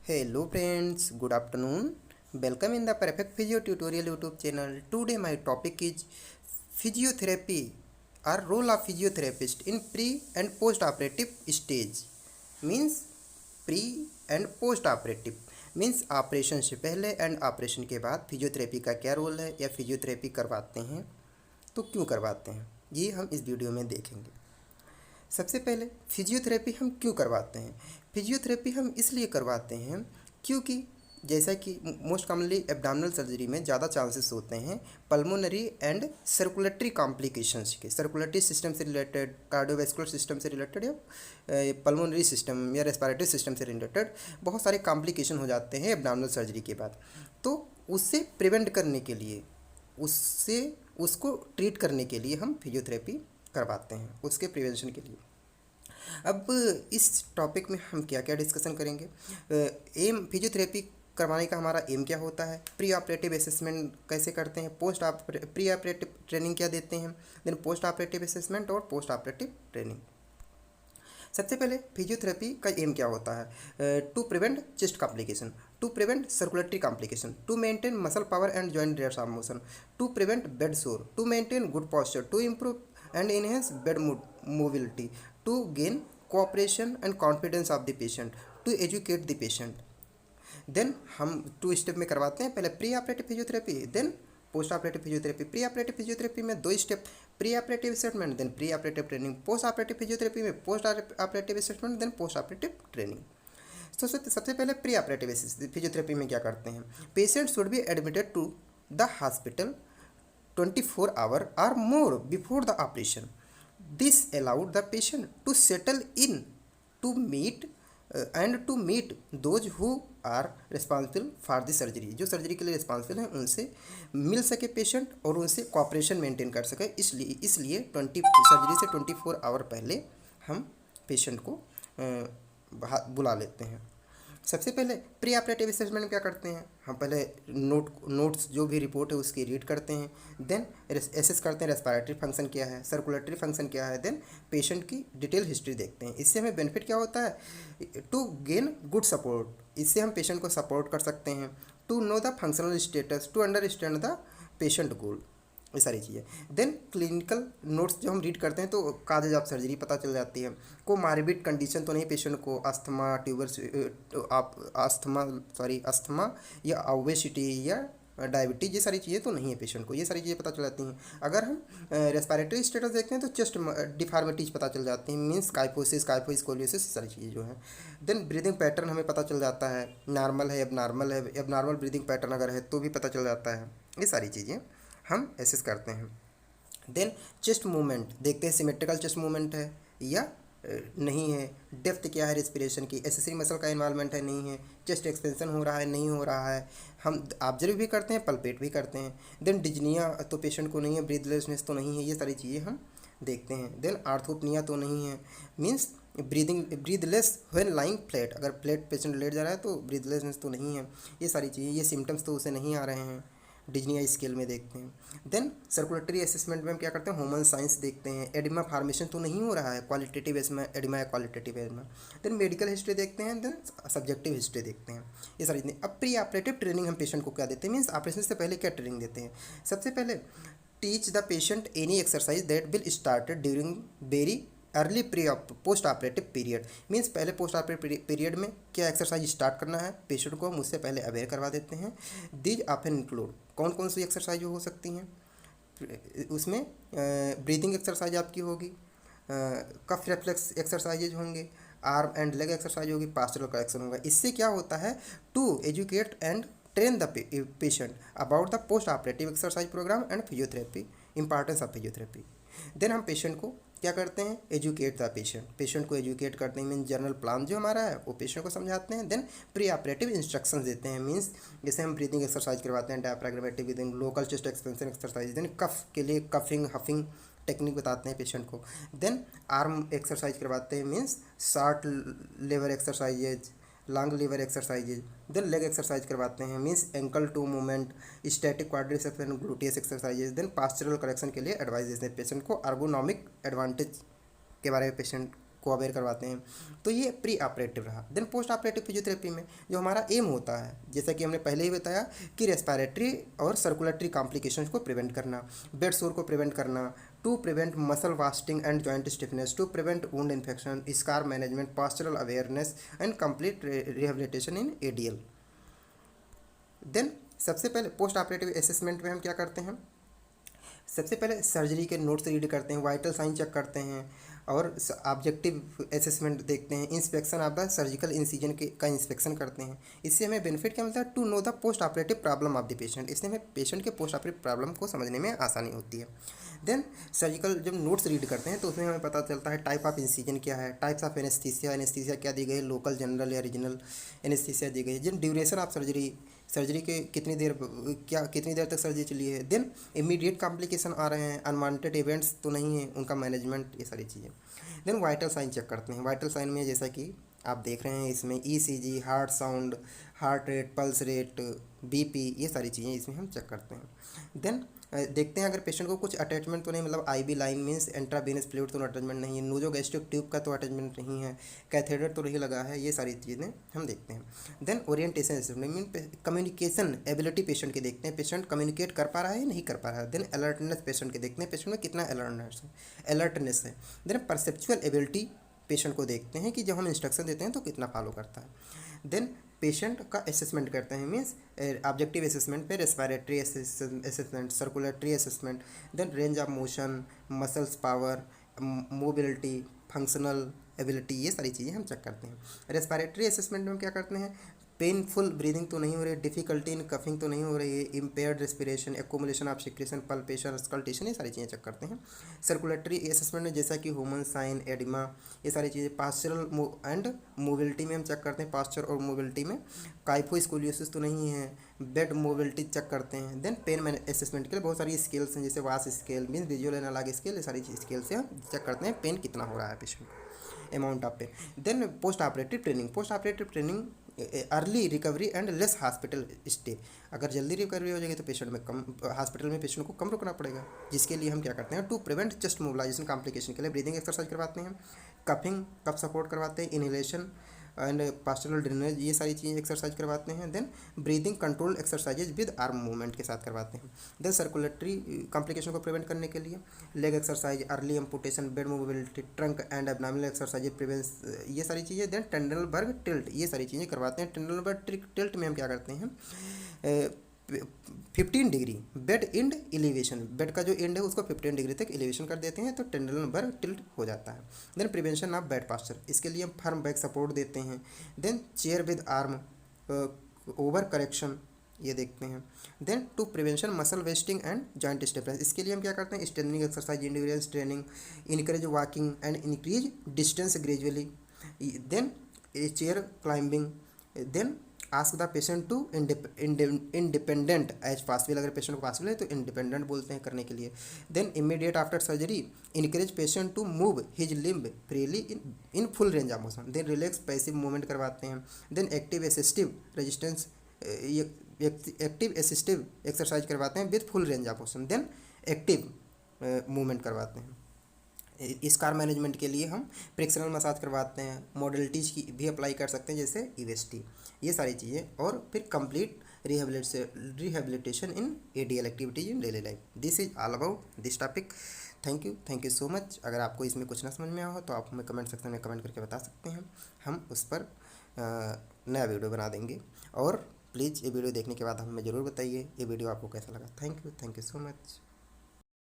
Hello friends, good afternoon. Welcome in the Perfect Physio Tutorial YouTube channel. Today my topic is physiotherapy or role of physiotherapist in pre and post operative stage. Means pre and post operative means operation से पहले and operation के बाद physiotherapy का क्या role है या physiotherapy करवाते हैं तो क्यों करवाते हैं, ये हम इस वीडियो में देखेंगे। सबसे पहले फिजियोथेरेपी हम क्यों करवाते हैं। फिजियोथेरेपी हम इसलिए करवाते हैं क्योंकि जैसा कि मोस्ट कॉमनली एब्डोमिनल सर्जरी में ज़्यादा चांसेस होते हैं पल्मोनरी एंड सर्कुलेटरी कॉम्प्लिकेशंस के, सर्कुलेटरी सिस्टम से रिलेटेड, कार्डियोवैस्कुलर सिस्टम से रिलेटेड या पल्मोनरी सिस्टम या रेस्पिरेटरी सिस्टम से रिलेटेड बहुत सारे कॉम्प्लिकेशन हो जाते हैं एब्डोमिनल सर्जरी के बाद। तो उससे प्रिवेंट करने के लिए, उसको ट्रीट करने के लिए हम फिजियोथेरेपी करवाते हैं, उसके प्रिवेंशन के लिए। अब इस टॉपिक में हम क्या क्या डिस्कशन करेंगे। एम फिजियोथेरेपी करवाने का हमारा एम क्या होता है, प्री ऑपरेटिव असेसमेंट कैसे करते हैं, प्री ऑपरेटिव ट्रेनिंग क्या देते हैं, देन पोस्ट ऑपरेटिव असेसमेंट और पोस्ट ऑपरेटिव ट्रेनिंग। सबसे पहले फिजियोथेरेपी का एम क्या होता है, to prevent chest complication, to prevent circulatory complication, to maintain muscle power and joint rates of motion, to prevent bed sore, to maintain good posture, to improve and enhance bed mobility, to gain cooperation and confidence of the patient, to educate the patient। Then हम 2 step में करवाते हैं, पहले pre operative physiotherapy then post operative physiotherapy. Pre operative physiotherapy में 2 step, pre operative assessment then pre operative training. Post operative physiotherapy में post operative assessment then post operative training. तो सबसे पहले प्री ऑपरेटिव फिजियोथेरेपी में क्या करते हैं, patient should be admitted to the hospital 24 hours or more before the operation. This allowed the patient to settle in to meet those who are responsible for the surgery। जो surgery के लिए responsible हैं उनसे मिल सके patient और उनसे corporation maintain कर सके। इसलिए सर्जरी से 24 आवर पहले हम पेशेंट को बुला लेते हैं। सबसे पहले प्री ऑपरेटिव असेसमेंट में क्या करते हैं, हम पहले नोट्स जो भी रिपोर्ट है उसकी रीड करते हैं, देन एसेस करते हैं रेस्पिरेटरी फंक्शन क्या है, सर्कुलेटरी फंक्शन क्या है, देन पेशेंट की डिटेल हिस्ट्री देखते हैं। इससे हमें बेनिफिट क्या होता है, टू गेन गुड सपोर्ट, इससे हम पेशेंट को सपोर्ट कर सकते हैं, to know the functional status, to understand the patient goal, ये सारी चीज़ें। देन क्लिनिकल नोट्स जो हम रीड करते हैं तो काजेज ऑफ सर्जरी पता चल जाती है, को मार्बिड कंडीशन तो नहीं पेशेंट को, अस्थमा अस्थमा या ओबेसिटी या डायबिटीज, ये सारी चीज़ें तो नहीं है पेशेंट को, ये सारी चीज़ें पता चल जाती हैं। अगर हम रेस्पिरेटरी स्टेटस देखते हैं तो चेस्ट डिफॉर्मिटीज पता चल जाती हैं, मीन्स काइफोसिस सारी चीज़ें जो हैं। देन ब्रीदिंग पैटर्न हमें पता चल जाता है, नॉर्मल है एबनॉर्मल ब्रीदिंग पैटर्न अगर है तो भी पता चल जाता है, ये सारी चीज़ें हम एसेस करते हैं। देन चेस्ट मूवमेंट देखते हैं, सिमेट्रिकल चेस्ट मूवमेंट है या नहीं है, डेप्थ क्या है रेस्पिरेशन की, एसेसरी मसल का इन्वॉल्वमेंट है नहीं है, चेस्ट एक्सपेंशन हो रहा है नहीं हो रहा है, हम ऑब्जर्व भी करते हैं, पल्पेट भी करते हैं। देन डिजनिया तो पेशेंट को नहीं है, ब्रीथलेसनेस तो नहीं है, ये सारी चीज़ें हम देखते हैं। देन आर्थोपनिया तो नहीं है, means breathless when lying flat, अगर फ्लैट पेशेंट लेट जा रहा है तो ब्रीदलेसनेस तो नहीं है, ये सारी चीज़ें, ये सिम्टम्स तो उसे नहीं आ रहे हैं, डिजनिया स्केल में देखते हैं। देन सर्कुलेटरी असेसमेंट में हम क्या करते हैं, ह्यूमन साइंस देखते हैं, एडिमा फॉर्मेशन तो नहीं हो रहा है, क्वालिटेटिव एडिमा या qualitative oedema. Then medical history देखते हैं, देन सब्जेक्टिव हिस्ट्री देखते हैं, ये सारी चीज़ें। अब प्री ऑपरेटिव ट्रेनिंग हम पेशेंट को क्या देते हैं, मीन्स ऑपरेशन से पहले क्या ट्रेनिंग देते हैं। सबसे पहले teach the patient any exercise that will started during very early post operative period, means पहले पोस्ट ऑपरेटिव पीरियड में क्या एक्सरसाइज स्टार्ट करना है पेशेंट को हम उससे पहले अवेयर करवा देते हैं। दीज ऑफन इंक्लूड, कौन कौन सी एक्सरसाइज हो सकती हैं, उसमें ब्रीदिंग एक्सरसाइज आपकी होगी, कफ रिफ्लेक्स एक्सरसाइजेज होंगे, आर्म एंड लेग एक्सरसाइज होगी, पास्चरल करेक्शन होगा। इससे क्या होता है, to educate and train the patient about the post operative exercise program and physiotherapy, importance of physiotherapy. Then हम पेशेंट को क्या करते हैं, एजुकेट द पेशेंट को एजुकेट करते हैं, मीन्स जनरल प्लान जो हमारा है वो पेशेंट को समझाते हैं। देन प्री ऑपरेटिव इंस्ट्रक्शंस देते हैं, मीन्स जैसे हम ब्रीदिंग एक्सरसाइज करवाते हैं, diaphragmatic breathing, local chest expansion exercise, then cough के लिए कफिंग हफिंग टेक्निक बताते हैं पेशेंट को। देन आर्म एक्सरसाइज करवाते हैं, means short lever exercises, long lever exercises. Then leg exercise करवाते हैं, means ankle toe movement, static quadriceps and gluteus exercises. Then postural correction के लिए एडवाइस देते हैं पेशेंट को, अर्गोनॉमिक एडवांटेज के बारे में पेशेंट को अवेयर करवाते हैं। तो ये प्री ऑपरेटिव रहा। देन पोस्ट ऑपरेटिव फिजियोथेरेपी में जो हमारा एम होता है, जैसा कि हमने पहले ही बताया कि रेस्पिरेटरी और सर्कुलेटरी कॉम्प्लिकेशंस को प्रिवेंट करना, बेड सोर को प्रिवेंट करना, to prevent muscle wasting and joint stiffness, to prevent wound infection, scar management, postural awareness and complete rehabilitation in ADL. Then सबसे पहले पोस्ट ऑपरेटिव असेसमेंट में हम क्या करते हैं, सबसे पहले सर्जरी के नोट्स रीड करते हैं, वाइटल साइन चेक करते हैं और ऑब्जेक्टिव असेसमेंट देखते हैं, inspection of the surgical incision का इंस्पेक्शन करते हैं। इससे हमें बेनिफिट क्या मिलता है, to know the post operative problem of the patient. इससे हमें पेशेंट के पोस्ट ऑपरेटिव प्रॉब्लम को समझने में आसानी होती है। देन सर्जिकल जब नोट्स रीड करते हैं तो उसमें हमें पता चलता है टाइप ऑफ इंसिजन क्या है, टाइप्स ऑफ एनेस्थीसिया, एनेस्थीसिया क्या दी गई है, लोकल, जनरल या रीजनल एनेस्थीसिया दी गई है। Then duration of surgery, surgery के कितनी देर तक सर्जरी चली है। देन इमीडिएट कॉम्प्लिकेशन आ रहे हैं, अनवांटेड इवेंट्स तो नहीं है, उनका मैनेजमेंट, ये सारी चीज़ें। देन वाइटल साइन चेक करते हैं। वाइटल साइन में जैसा कि आप देख रहे हैं इसमें ECG, heart sound, heart rate, pulse rate, BP, ये सारी चीज़ें इसमें हम चेक करते हैं। देन देखते हैं अगर पेशेंट को कुछ अटैचमेंट तो नहीं, मतलब IV line means intravenous fluid तो अटैचमेंट नहीं है, नोजोगैस्ट्रिक ट्यूब का तो अटैचमेंट नहीं है, कैथेटर तो नहीं लगा है, ये सारी चीज़ें हम देखते हैं। Then orientation assessment mean communication ability patient की देखते हैं, पेशेंट कम्युनिकेट कर पा रहा है या नहीं कर पा रहा है। देन अलर्टनेस पेशेंट के देखते हैं, पेशेंट में कितना अलर्टनेस है। देन परसेप्चुअल एबिलिटी पेशेंट को देखते हैं कि जब हम इंस्ट्रक्शन देते हैं तो कितना फॉलो करता है। देन पेशेंट का असेसमेंट करते हैं, मीन्स ऑब्जेक्टिव असेसमेंट पे respiratory assessment, circulatory assessment, then range of motion, muscles power, mobility, functional ability, ये सारी चीज़ें हम चेक करते हैं। रेस्पिरेटरी असेसमेंट में हम क्या करते हैं, पेनफुल ब्रीदिंग तो नहीं हो रही है, डिफिकल्टी इन कफिंग तो नहीं हो रही है, impaired respiration, accumulation of secretion, palpation, auscultation, ये सारी चीज़ें चेक करते हैं। सर्कुलेटरी असेसमेंट में जैसा कि ह्यूमन साइन, एडिमा, ये सारी चीज़ें। पास्चरल एंड मोबिलिटी में हम चेक करते हैं, पास्चर और मोबिलिटी में काइफोस्कोलियोसिस तो नहीं है, बेड मोबिलिटी चेक करते हैं। देन पेन मैन असेसमेंट के लिए बहुत सारी स्केल्स हैं, जैसे VAS scale means visual analogue scale, ये सारी स्केल से हम चेक करते हैं पेन कितना हो रहा है patient, amount of pain. Then post operative training, post operative training early recovery and less hospital stay, अगर जल्दी रिकवरी हो जाएगी तो पेशेंट में कम, हॉस्पिटल में पेशेंट को कम रुकना पड़ेगा, जिसके लिए हम क्या करते हैं, to prevent chest mobilisation complication के लिए ब्रीदिंग एक्सरसाइज करवाते हैं, कफिंग कफ सपोर्ट करवाते हैं, इनहेलेशन एंड पास्चरल ड्रेनेज, ये सारी चीज़ें एक्सरसाइज करवाते हैं। Then breathing control exercises with arm movement के साथ करवाते हैं। देन सर्कुलेटरी कॉम्प्लिकेशन को प्रिवेंट करने के लिए leg exercise, early amputation, bed mobility, trunk and abdominal exercise prevents, ये सारी चीज़ें। देन टेंडलबर्ग टिल्ट, ये सारी चीज़ें करवाते हैं। टेंडलबर्ग टिल्ट में हम क्या करते हैं, 15 degree bed and elevation, bed का जो एंड है उसको 15 डिग्री तक एलिवेशन कर देते हैं तो टेंडलबर्ग टिल्ट हो जाता है। Then prevention of bad posture, इसके लिए हम फर्म बैक सपोर्ट देते हैं। Then chair with arm over correction, ये देखते हैं। Then to prevention muscle wasting and joint stiffness, इसके लिए हम क्या करते हैं, straining exercise, individual training, encourage walking and increase distance gradually. Then chair climbing. Then ask the patient to independent as possible, अगर पेशेंट को पॉसिबल है तो इंडिपेंडेंट बोलते हैं करने के लिए। Then immediate after surgery encourage patient to move his limb freely in full range of motion. Then relax passive movement करवाते हैं। Then active assistive resistance, active assistive exercise करवाते हैं with full range of motion. Then active movement करवाते हैं। Scar management के लिए हम frictional massage करवाते हैं, मॉडलिटीज की भी अप्लाई कर सकते हैं जैसे ईवेस्टी, ये सारी चीज़ें। और फिर complete rehabilitation in ADL activities in daily life. This is all about this topic. Thank you so much. अगर आपको इसमें कुछ ना समझ में आया हो तो आप हमें कमेंट सेक्शन में कमेंट करके बता सकते हैं, हम उस पर नया वीडियो बना देंगे। और प्लीज़ ये वीडियो देखने के बाद हमें ज़रूर बताइए ये वीडियो आपको कैसा लगा। Thank you so much.